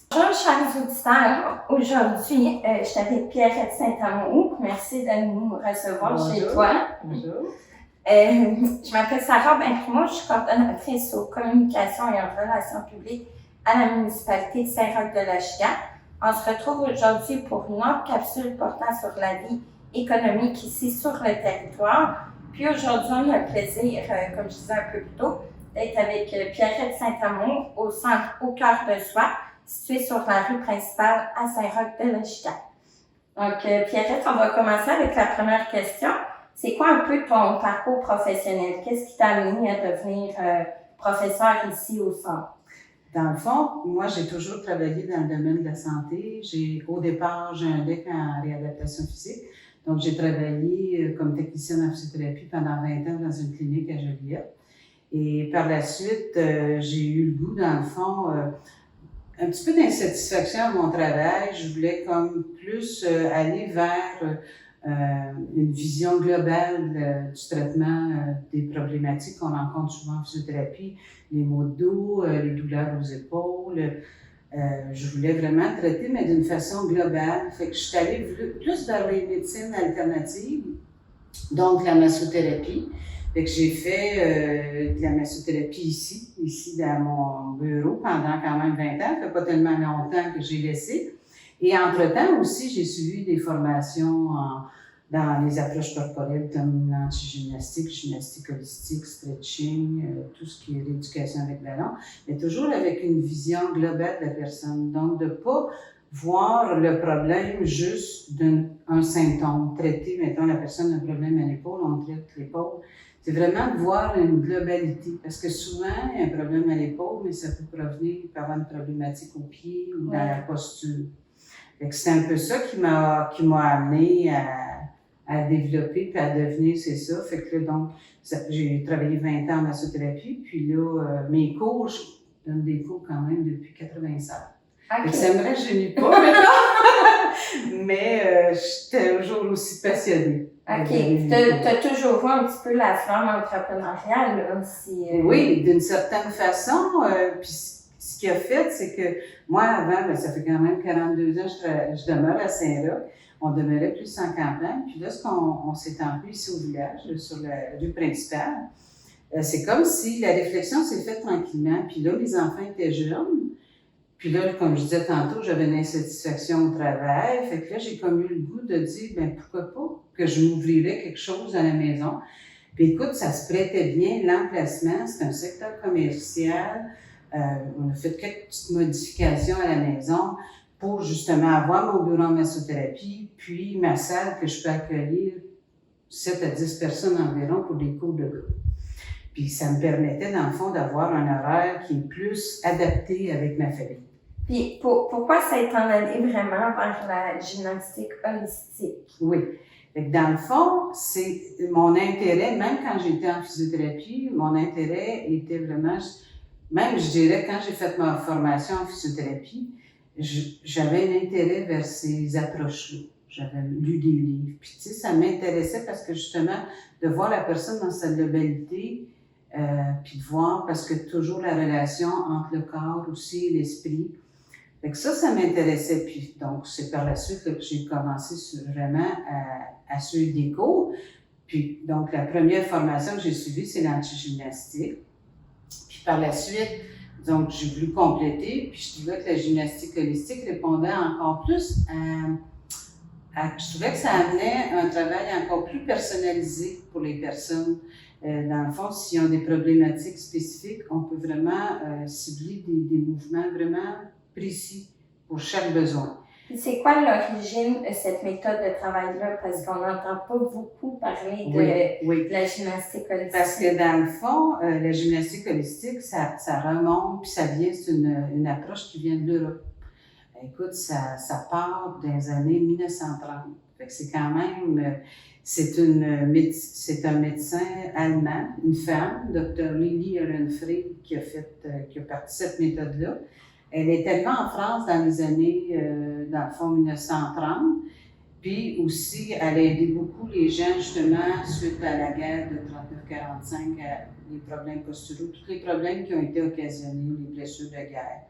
Bonjour, chers auditeurs. Aujourd'hui, je suis avec Pierrette Saint-Amour. Merci de nous recevoir chez toi. Bonjour. Je m'appelle Sarah Benprimo, je suis coordonnatrice aux communications et aux relations publiques à la municipalité de Saint-Roch-de-Lachgan. On se retrouve aujourd'hui pour une autre capsule portant sur la vie économique ici sur le territoire. Puis aujourd'hui, on a le plaisir, comme je disais un peu plus tôt, d'être avec Pierrette Saint-Amour au centre Au cœur de soi, situé sur la rue principale à Saint-Roch-de-Lachgan. Donc, Pierrette, on va commencer avec la première question. C'est quoi un peu ton parcours professionnel? Qu'est-ce qui t'a amené à devenir professeur ici au centre? Dans le fond, moi, j'ai toujours travaillé dans le domaine de la santé. Au départ, j'ai un DEC en réadaptation physique. Donc, j'ai travaillé comme technicienne en physiothérapie pendant 20 ans dans une clinique à Joliette. Et par la suite, j'ai eu le goût, dans le fond, un petit peu d'insatisfaction à mon travail. Je voulais comme plus aller vers une vision globale du traitement des problématiques qu'on rencontre souvent en physiothérapie, les maux de dos, les douleurs aux épaules. Je voulais vraiment traiter, mais d'une façon globale. Fait que je suis allée plus vers les médecines alternatives, donc la massothérapie. Fait que j'ai fait de la massothérapie ici dans mon bureau pendant quand même 20 ans. Ça fait pas tellement longtemps que j'ai laissé. Et entre-temps aussi, j'ai suivi des formations dans les approches corporelles comme l'antigymnastique, gymnastique holistique, stretching, tout ce qui est rééducation avec ballon, mais toujours avec une vision globale de la personne. Donc, de ne pas voir le problème juste d'un symptôme. Traiter, mettons, la personne a un problème à l'épaule, on traite l'épaule. C'est vraiment de voir une globalité, parce que souvent, il y a un problème à l'épaule, mais ça peut provenir par une problématique au pied ou dans la posture. C'est un peu ça qui m'a amené à développer puis à devenir, c'est ça. Fait que là, donc, j'ai travaillé 20 ans en massothérapie, puis là, mes cours, je donne des cours quand même depuis 96. Okay. Ça me rajeunit pas maintenant, mais j'étais toujours aussi passionnée. OK. Tu as toujours vu un petit peu la flamme entrepreneuriale, là, aussi. Oui, d'une certaine façon. Puis ce qui a fait, c'est que moi, avant, ça fait quand même 42 ans que je demeure à Saint-Roch. On demeurait plus en campagne. Puis là, on s'est entré ici au village, sur la rue principale. C'est comme si la réflexion s'est faite tranquillement. Puis là, les enfants étaient jeunes. Puis là, comme je disais tantôt, j'avais une insatisfaction au travail. Fait que là, j'ai comme eu le goût de dire, pourquoi pas que je m'ouvrirais quelque chose à la maison. Puis écoute, ça se prêtait bien, l'emplacement, c'est un secteur commercial. On a fait quelques petites modifications à la maison pour justement avoir mon bureau en massothérapie, puis ma salle que je peux accueillir 7 à 10 personnes environ pour des cours de groupe. Puis ça me permettait, dans le fond, d'avoir un horaire qui est plus adapté avec ma famille. Puis pourquoi ça est en allé vraiment vers la gymnastique holistique? Oui. Dans le fond, c'est mon intérêt, même quand j'étais en physiothérapie, mon intérêt était vraiment, même je dirais, quand j'ai fait ma formation en physiothérapie, j'avais un intérêt vers ces approches-là. J'avais lu des livres. Puis, tu sais, ça m'intéressait parce que justement, de voir la personne dans sa globalité, puis de voir, parce que toujours la relation entre le corps aussi et l'esprit. Fait que ça m'intéressait. Puis, donc, c'est par la suite là, que j'ai commencé vraiment à suivre des cours. Puis, donc, la première formation que j'ai suivie, c'est l'antigymnastique. Puis, par la suite, donc, j'ai voulu compléter. Puis, je trouvais que la gymnastique holistique répondait encore plus je trouvais que ça amenait un travail encore plus personnalisé pour les personnes. Dans le fond, s'ils ont des problématiques spécifiques, on peut vraiment cibler des mouvements vraiment précis pour chaque besoin. C'est quoi l'origine de cette méthode de travail-là? Parce qu'on n'entend pas beaucoup parler de la gymnastique holistique. Parce que dans le fond, la gymnastique holistique, ça remonte, puis ça vient, c'est une approche qui vient de l'Europe. Écoute, ça part dans les années 1930. Fait que c'est quand même, c'est un médecin allemand, une femme, Dr. Lili Ehrenfried, qui a parti cette méthode-là. Elle est arrivée en France dans les années, dans le fond, 1930. Puis aussi, elle a aidé beaucoup les gens, justement, suite à la guerre de 39-45, les problèmes posturaux, tous les problèmes qui ont été occasionnés, les blessures de guerre.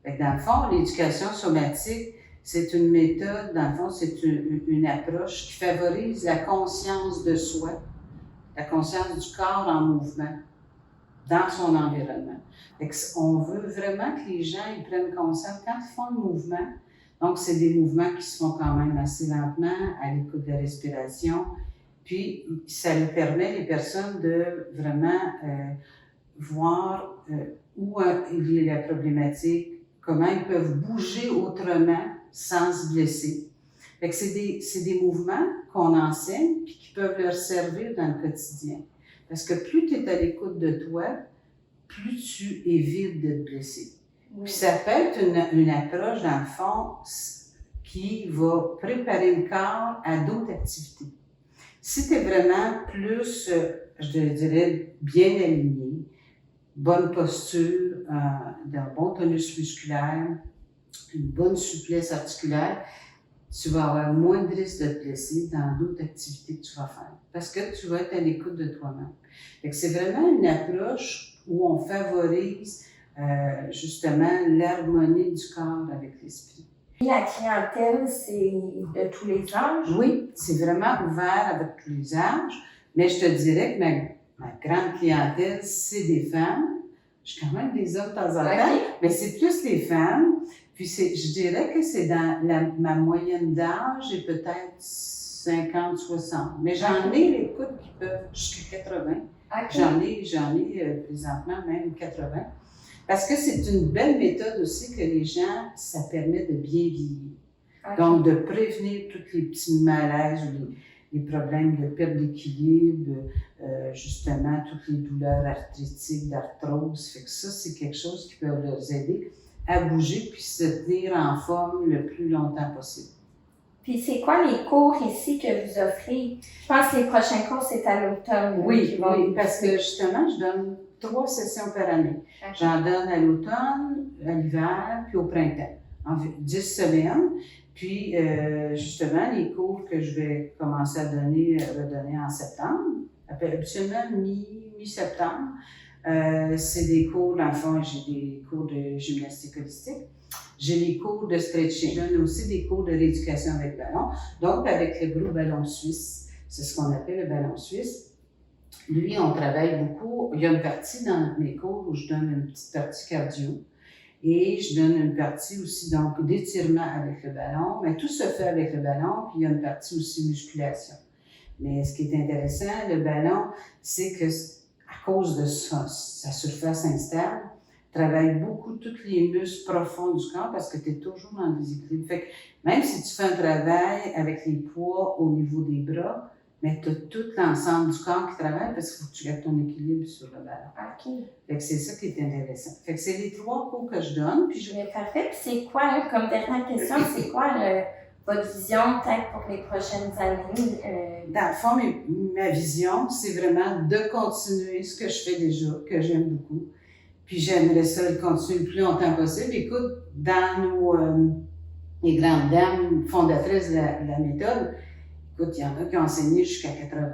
Fait que dans le fond, l'éducation somatique, c'est une méthode, dans le fond, c'est une approche qui favorise la conscience de soi, la conscience du corps en mouvement dans son environnement. Fait que on veut vraiment que les gens ils prennent conscience quand ils font le mouvement. Donc, c'est des mouvements qui se font quand même assez lentement, à l'écoute de la respiration. Puis, ça lui permet, les personnes, de vraiment voir où il y a la problématique, comment ils peuvent bouger autrement sans se blesser. Fait que c'est des mouvements qu'on enseigne puis qui peuvent leur servir dans le quotidien. Parce que plus tu es à l'écoute de toi, plus tu évites de te blesser. Oui. Puis ça peut être une approche, dans le fond, qui va préparer le corps à d'autres activités. Si tu es vraiment plus, je dirais, bien aligné, bonne posture, d'un bon tonus musculaire, une bonne souplesse articulaire, tu vas avoir moins de risque de te blesser dans d'autres activités que tu vas faire. Parce que tu vas être à l'écoute de toi-même. Fait que c'est vraiment une approche où on favorise justement l'harmonie du corps avec l'esprit. La clientèle, c'est de tous les âges? Oui, c'est vraiment ouvert avec tous les âges, mais je te dirais que ma grande clientèle, c'est des femmes. J'ai quand même des hommes de temps en temps, mais c'est plus des femmes. Puis je dirais que c'est dans ma moyenne d'âge est peut-être 50-60. Mais j'en ai, écoute, qui peuvent jusqu'à 80. Okay. J'en ai présentement même 80. Parce que c'est une belle méthode aussi que les gens, ça permet de bien vieillir. Okay. Donc, de prévenir tous les petits malaises ou les problèmes de perte d'équilibre, justement, toutes les douleurs arthritiques, d'arthrose. Fait que ça, c'est quelque chose qui peut leur aider à bouger puis se tenir en forme le plus longtemps possible. Puis c'est quoi les cours ici que vous offrez? Je pense que les prochains cours, c'est à l'automne. Oui, parce que justement, je donne 3 sessions par année. Okay. J'en donne à l'automne, à l'hiver, puis au printemps, en 10 semaines. Puis, justement, les cours que je vais commencer à redonner en septembre, habituellement mi-septembre, c'est des cours, dans le fond, j'ai des cours de gymnastique holistique, j'ai les cours de stretching, je donne aussi des cours de rééducation avec ballon, donc avec le groupe Ballon Suisse, c'est ce qu'on appelle le ballon suisse. Lui, on travaille beaucoup, il y a une partie dans mes cours où je donne une petite partie cardio, et je donne une partie aussi donc d'étirement avec le ballon, mais tout se fait avec le ballon, puis il y a une partie aussi musculation. Mais ce qui est intéressant, le ballon, c'est que à cause de sa surface instable, travaille beaucoup tous les muscles profonds du corps parce que tu es toujours en déséquilibre. Fait que même si tu fais un travail avec les poids au niveau des bras, mais tu as tout l'ensemble du corps qui travaille parce qu'il faut que tu gardes ton équilibre sur le ballon. OK. Fait que c'est ça qui est intéressant. Fait que c'est les 3 cours que je donne. Puis Mais parfait. Puis c'est quoi, comme dernière question, c'est quoi votre vision peut-être pour les prochaines années? Dans le fond, ma vision, c'est vraiment de continuer ce que je fais déjà, que j'aime beaucoup. Puis j'aimerais ça le continuer le plus longtemps possible. Écoute, dans les grandes dames fondatrices de la méthode, écoute, il y en a qui ont enseigné jusqu'à 80.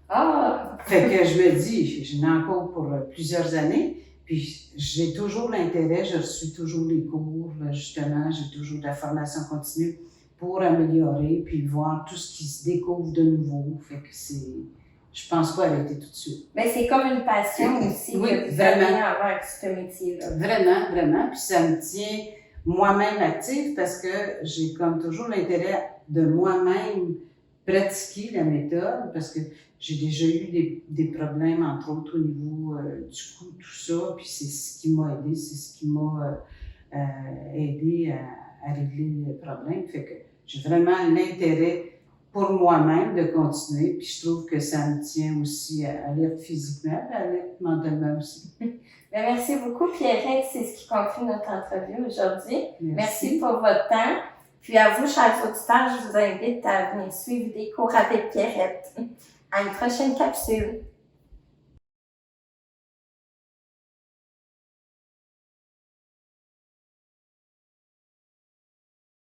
Ah! Fait que je me dis, j'en ai encore pour plusieurs années, puis j'ai toujours l'intérêt, je reçois toujours les cours, justement, j'ai toujours de la formation continue pour améliorer, puis voir tout ce qui se découvre de nouveau. Fait que je pense pas arrêter tout de suite. Mais c'est comme une passion aussi oui, que vous avez avec ce métier-là. Vraiment, vraiment. Puis ça me tient moi-même active parce que j'ai comme toujours l'intérêt de moi-même pratiquer la méthode parce que j'ai déjà eu des problèmes, entre autres au niveau du cou, tout ça. Puis c'est ce qui m'a aidé, c'est ce qui m'a aidé à régler le problème. Fait que j'ai vraiment l'intérêt pour moi-même de continuer, puis je trouve que ça me tient aussi à l'être physiquement, à l'être mentalement aussi. Merci beaucoup, Pierrette. C'est ce qui conclut notre entrevue aujourd'hui. Merci pour votre temps. Puis à vous, chers auditeurs, je vous invite à venir suivre des cours avec Pierrette. À une prochaine capsule.